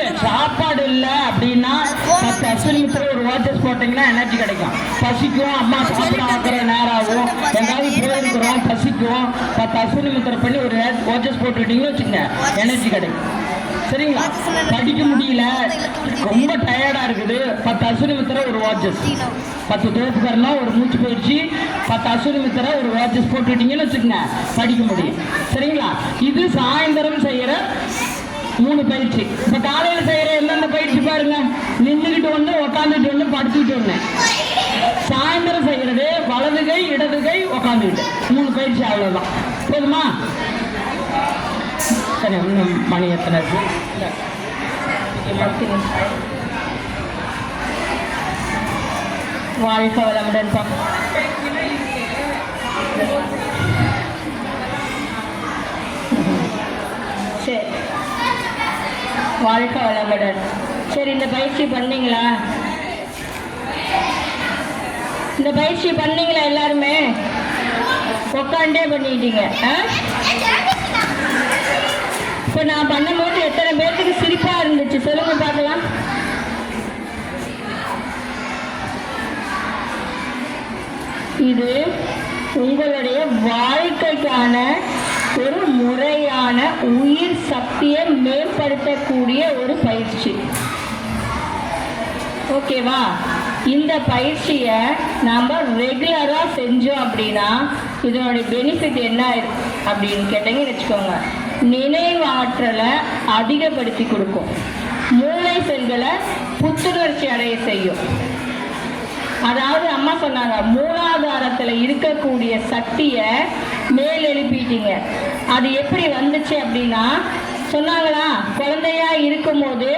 சாப்பாடு இல்லை அப்படின்னா 10 அஸ்வினிமித்திர ஒரு வாட்டர்ஸ் போட்டிங்கன்னா எனர்ஜி கிடைக்கும். பசிக்கும், அம்மா சாப்பிட ஆக்குற நேரம் ஆகும், எங்காவது போயிருக்கிறோம் பசிக்கும், 10 அஸ்வினிமித்திர பண்ணி ஒரு வாட்டர்ஸ் போட்டுக்கிட்டீங்கன்னு வச்சுங்க எனர்ஜி கிடைக்கும். சரிங்களா? படிக்க முடியல, ரொம்ப டயர்டா இருக்குது, 10 அஸ்வினிமித்திர ஒரு வாட்சஸ், 10 தோப்புக்கரனா ஒரு மூச்சு பயிற்சி, 10 அஸ்வினிமித்திர ஒரு வாட்சஸ் போட்டுக்கிட்டீங்கன்னு வச்சுக்கோங்க படிக்க முடியும். சரிங்களா? இது சாயந்தரம் செய்யற 3 பயிற்சி. இப்ப காலையில செய்யற எந்தெந்த பயிற்சி பாருங்க, நின்றுகிட்டு ஒண்ணு, உட்காந்துட்டு ஒண்ணு, படுத்துக்கிட்டு ஒண்ணு. சாயந்தரம் செய்யறது வலது கை இடது கை உட்காந்துக்கிட்டு 3 பயிற்சி, அவ்வளவுதான். போதுமா? சரி, மணி எத்தனை இருக்கு? 10 நிமிஷம். வாழ்க வளமுடன். சரி, வாழ்க வளமுடன். சரி, இந்த பயிற்சி பண்ணீங்களா? இந்த பயிற்சி பண்ணீங்களா? எல்லாருமே உட்காண்டே பண்ணிட்டீங்க. இப்போ நான் பண்ணும்போது எத்தனை பேருக்கு சிரிப்பா இருந்துச்சு சொல்லுங்க பார்க்கலாம். இது உங்களுடைய வாழ்க்கைக்கான ஒரு முறையான உயிர் சக்தியை மேம்படுத்தக்கூடிய ஒரு பயிற்சி. ஓகேவா? இந்த பயிற்சியை நாம் ரெகுலராக செஞ்சோம் அப்படின்னா இதனுடைய பெனிஃபிட் என்ன அப்படின்னு கேட்டீங்கன்னு வச்சுக்கோங்க, நினைவாற்றலை அதிகப்படுத்தி கொடுக்கும், மூளை செல்களை புத்துணர்ச்சி அடைய செய்யும். அதாவது அம்மா சொன்னாங்க, மூலாதாரத்தில் இருக்கக்கூடிய சக்தியை மேல் எழுப்பிட்டீங்க. அது எப்படி வந்துச்சு அப்படின்னா சொன்னாங்களா, குழந்தையா இருக்கும்போது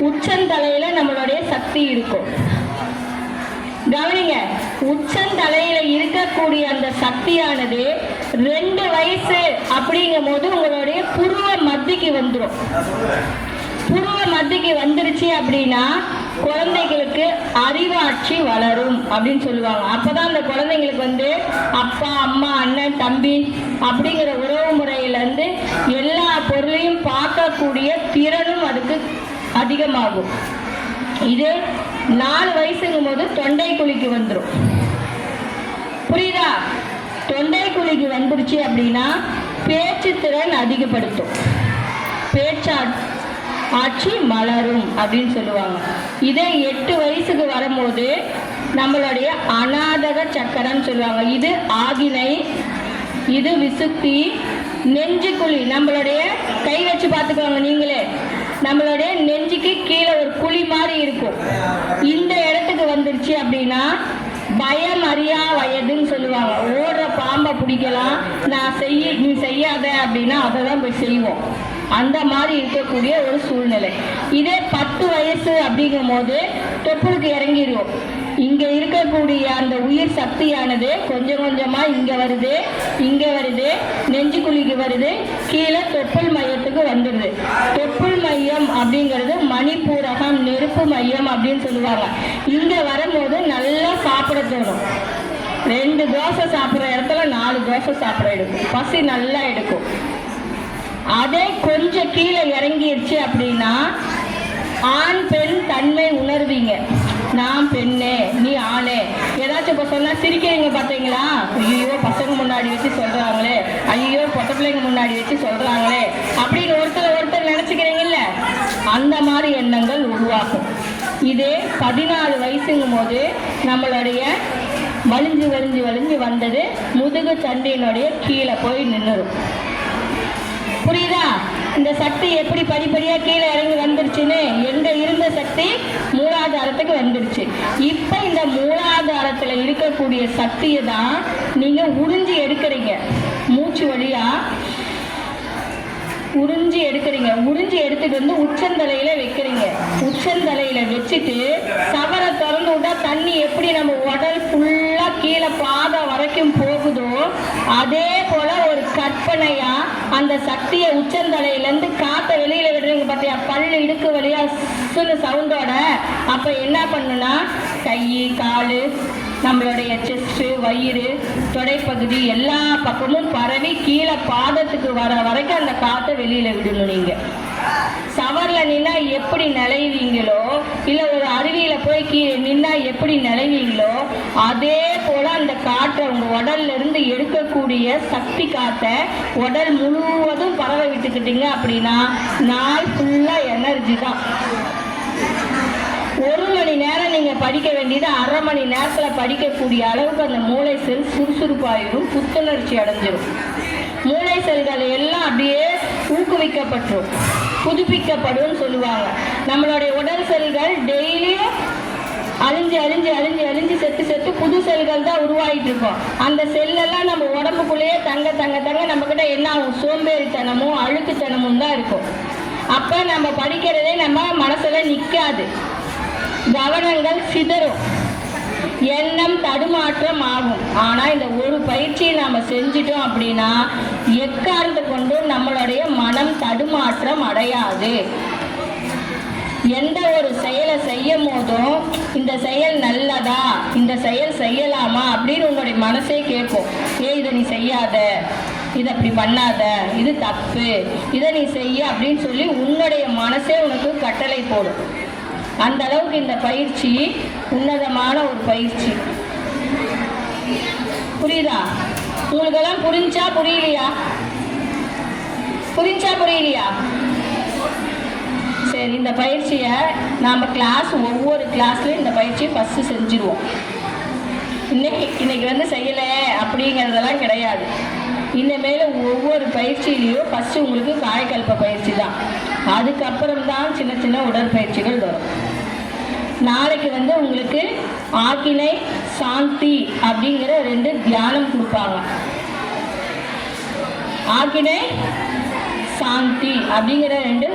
உச்சந்தலையில நம்மளுடைய சக்தி இருக்கும். கவனிங்க, உச்சந்தலையில இருக்கக்கூடிய அந்த சக்தியானது 2 வயசு அப்படிங்கும் போது உங்களுடைய புருவ மத்திக்கு வந்துடும். புருவ மத்திக்கு வந்துருச்சு அப்படின்னா குழந்தைகளுக்கு அறிவாட்சி வளரும் அப்படின்னு சொல்லுவாங்க. அப்பதான் அந்த குழந்தைங்களுக்கு அப்பா அம்மா அண்ணன் தம்பி அப்படிங்கிற உறவு முறையிலேருந்து எல்லா பொருளையும் பார்க்கக்கூடிய திறனும் அதுக்கு அதிகமாகும். இது 4 வயசுங்கும் போது தொண்டை குழிக்கு வந்துடும். புரியுதா? தொண்டை குழிக்கு வந்துருச்சு அப்படின்னா பேச்சு திறன் அதிகப்படுத்தும், ஆட்சி மலரும் அப்படின்னு சொல்லுவாங்க. இதே 8 வயசுக்கு வரும்போது நம்மளுடைய அநாதக சக்கரம் சொல்லுவாங்க. இது ஆகினை, இது விசுத்தி, நெஞ்சுக்குழி. நம்மளுடைய கை வச்சு பார்த்துக்கோங்க நீங்களே, நம்மளுடைய நெஞ்சுக்கு கீழே ஒரு குழி மாதிரி இருக்கும். இந்த இடத்துக்கு வந்துருச்சு அப்படின்னா பயம் அறியா வயதுன்னு சொல்லுவாங்க. ஓடுற பாம்பை பிடிக்கலாம், நீ செய்யாத அப்படின்னா அதை தான் போய் செய்வோம். அந்த மாதிரி இருக்கக்கூடிய ஒரு சூழ்நிலை. இதே 10 வயசு அப்படிங்கும் போது தொப்புளுக்கு இறங்கிடுவோம். இங்க இருக்கக்கூடிய அந்த உயிர் சக்தியானது கொஞ்சம் கொஞ்சமா இங்க வருது, இங்க வருது, நெஞ்சுக்குழிக்கு வருது, கீழே தொப்புள் மையத்துக்கு வந்துடுது. தொப்புள் மையம் அப்படிங்கிறது மணிப்பூரகம், நெருப்பு மையம் அப்படின்னு சொல்லுவாங்க. இங்க வரும்போது நல்லா சாப்பிட தோணும். 2 தோசை சாப்பிட்ற இடத்துல 4 தோசை சாப்பிட எடுக்கும், பசி நல்லா எடுக்கும். அதே கொஞ்சம் கீழே இறங்கிடுச்சு அப்படின்னா ஆண் பெண் தன்மை உணர்வீங்க. நான் பெண்ணே, நீ ஆணே. ஏதாச்சும் இப்போ சொன்னா சிரிக்கிறீங்க பார்த்தீங்களா, ஐயோ பசங்க முன்னாடி வச்சு சொல்றாங்களே, ஐயோ பொட்ட பிள்ளைங்க முன்னாடி வச்சு சொல்றாங்களே அப்படின்னு ஒருத்தர் நினைச்சுக்கிறீங்கல்ல, அந்த மாதிரி எண்ணங்கள் உருவாகும். இதே 14 வயசுங்கும் போது நம்மளுடைய வலிஞ்சு வந்தது முதுகு தண்டினுடைய கீழே போய் நின்றுடும். புரியுதா? இந்த சக்தி எப்படி படிப்படியா கீழே இறங்கி வந்துருச்சுன்னு, எங்க இருந்த சக்தி மூலாதாரத்துக்கு வந்துருச்சு. இப்ப இந்த மூலாதாரத்துல இருக்கக்கூடிய சக்தியை தான் நீங்க உறிஞ்சி எடுக்கிறீங்க, மூச்சு வழியா உறிஞ்சி எடுக்கிறீங்க. உறிஞ்சி எடுத்துட்டு உச்சந்தலையில வைக்கிறீங்க. உச்சந்தலையில வச்சுட்டு சவரை திறந்து விட்டா தண்ணி எப்படி நம்ம உடல் ஃபுல்லா கீழே பாதம் வரைக்கும் போகுதோ அதே போல ஒரு கற்பனையா அந்த சக்தியை உச்சந்தலையில இருந்து காத்த வெளியில விடுறீங்க பார்த்தியா, பல்லு இடுக்கு வழியா சவுண்டோட. அப்ப என்ன பண்ணுனா கை காலு நம்மளுடைய செஸ்ட், வயிறு, தொடைப்பகுதி எல்லா பக்கமும் பரவி கீழே பாதத்துக்கு வர வரைக்கும் அந்த காற்றை வெளியில விடணும் நீங்க. சவரில் நின்னா எப்படி நிலைவீங்களோ, இல்லை ஒரு அருவியில் போய் நின்னா எப்படி நிலைவீங்களோ, அதே போல் அந்த காற்றை உங்கள் உடல்ல இருந்து எடுக்கக்கூடிய சக்தி காற்றை உடல் முழுவதும் பரவ விட்டுக்கிட்டீங்க அப்படின்னா நாள் ஃபுல்லாக எனர்ஜி தான். 1 மணி நேரம் நீங்கள் படிக்க வேண்டியது 1/2 மணி நேரத்தில் படிக்கக்கூடிய அளவுக்கு அந்த மூளை செல் சுறுசுறுப்பாயிரும், புத்துணர்ச்சி அடைஞ்சிரும். மூளை செல்கள் எல்லாம் அப்படியே ஊக்குவிக்கப்பட்டுரும், புதுப்பிக்கப்படும் சொல்லுவாங்க. நம்மளுடைய உடல் செல்கள் டெய்லியும் அழிஞ்சு அழிஞ்சு அழிஞ்சு அழிஞ்சு செத்து செத்து புது செல்கள் தான் உருவாகிட்டு இருக்கோம். அந்த செல்லெல்லாம் நம்ம உடம்புக்குள்ளேயே தங்க தங்க தங்க நம்மக்கிட்ட என்ன ஆகும், சோம்பேறித்தனமும் அழுக்குத்தனமும் தான் இருக்கும். அப்போ நம்ம படிக்கிறதே நம்ம மனசில் நிற்காது, கவனங்கள் சிதறும், எண்ணம் தடுமாற்றம் ஆகும். ஆனால் இந்த ஒரு பயிற்சியை நாம் செஞ்சிட்டோம் அப்படின்னா எக்காரணத்தை கொண்டும் நம்மளுடைய மனம் தடுமாற்றம் அடையாது. எந்த ஒரு செயலை செய்யும் போதும் இந்த செயல் நல்லதா, இந்த செயல் செய்யலாமா அப்படின்னு உன்னுடைய மனசே கேட்கும். இதை நீ செய்யாத, இதை அப்படி பண்ணாத, இது தப்பு, இதை நீ செய்ய அப்படின்னு சொல்லி உன்னுடைய மனசே உனக்கு கட்டளை போடும். அந்த அளவுக்கு இந்த பயிற்சி உன்னதமான ஒரு பயிற்சி. புரியுதா? உங்களுக்கெல்லாம் புரிஞ்சா புரியலையா? புரிஞ்சா புரியலையா? சரி, இந்த பயிற்சியை நாம் ஒவ்வொரு கிளாஸ்லையும் இந்த பயிற்சியை ஃபஸ்ட்டு செஞ்சுருவோம். இன்னைக்கு வந்து செய்யலை அப்படிங்கிறதெல்லாம் கிடையாது. இனிமேல் ஒவ்வொரு பயிற்சியிலையும் ஃபஸ்ட்டு உங்களுக்கு காயக்கல்ப பயிற்சி தான், அதுக்கப்புறம் தான் சின்ன சின்ன உடற்பயிற்சிகள் வரும். நாளைக்கு வந்து உங்களுக்கு ஆக்கினை சாந்தி அப்படிங்கிற 2 தியானம் கொடுப்பாங்க. ஆக்கினை சாந்தி அப்படிங்கிற 2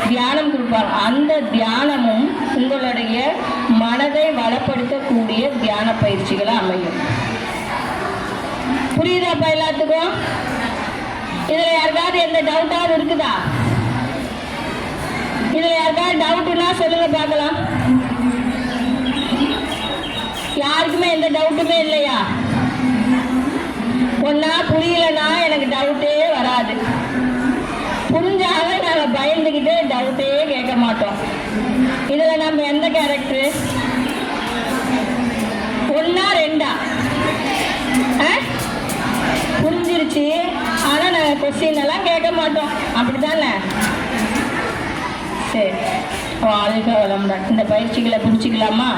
தியானம் கொடுப்பாங்க. அந்த தியானமும் உங்களுடைய மனதை வளப்படுத்தக்கூடிய தியான பயிற்சிகளாக அமையும். புரியுதாப்பா எல்லாத்துக்கும்? இதில் யாருக்காவது எந்த டவுட்டாவது இருக்குதா? இதில் யாருக்காவது டவுட்டுன்னா சொல்லுங்க பார்க்கலாம். யாருக்குமே எந்த டவுட்டுமே இல்லையா? ஒன்றா புரியலைன்னா எனக்கு டவுட்டே வராது, புரிஞ்சாலும் நாங்கள் பயந்துக்கிட்டு டவுட்டே கேட்க மாட்டோம். இதில் நம்ம எந்த கேரக்டரு? 1 2 புரிஞ்சிருச்சு, ஆனால் நாங்கள் கொஸ்டின் எல்லாம் கேட்க மாட்டோம், அப்படி தானே? சரி, வாழ்க வளமுடன். இந்த பயிற்சிகளை பிடிச்சிக்கலாமா?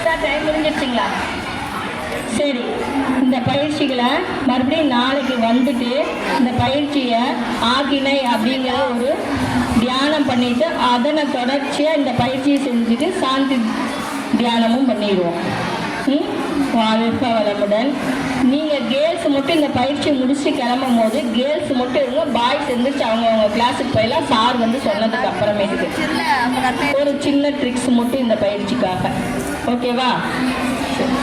Sir time முடிஞ்சிருச்சிங்களா? சரி, இந்த பயிற்சிகளை மறுபடியும் நாளைக்கு வந்துட்டு இந்த பயிற்சியை ஆகினை அப்படிங்கிற ஒரு தியானம் பண்ணிவிட்டு அதனை தொடர்ச்சியாக இந்த பயிற்சியை செஞ்சுட்டு சாந்தி தியானமும் பண்ணிடுவோம். வாழ்க வளமுடன். நீங்கள் கேர்ள்ஸ் மட்டும் இந்த பயிற்சி முடிச்சு கிளம்பும் போது கேர்ள்ஸ் மட்டும் இருங்க, பாய்ஸ் இருந்துச்சு அவங்க கிளாஸுக்கு போயெல்லாம் சார் வந்து சொன்னதுக்கு அப்புறமேட்டுக்கு ஒரு சின்ன ட்ரிக்ஸ் மட்டும் இந்த பயிற்சிக்காக. ஓகேவா? சரி.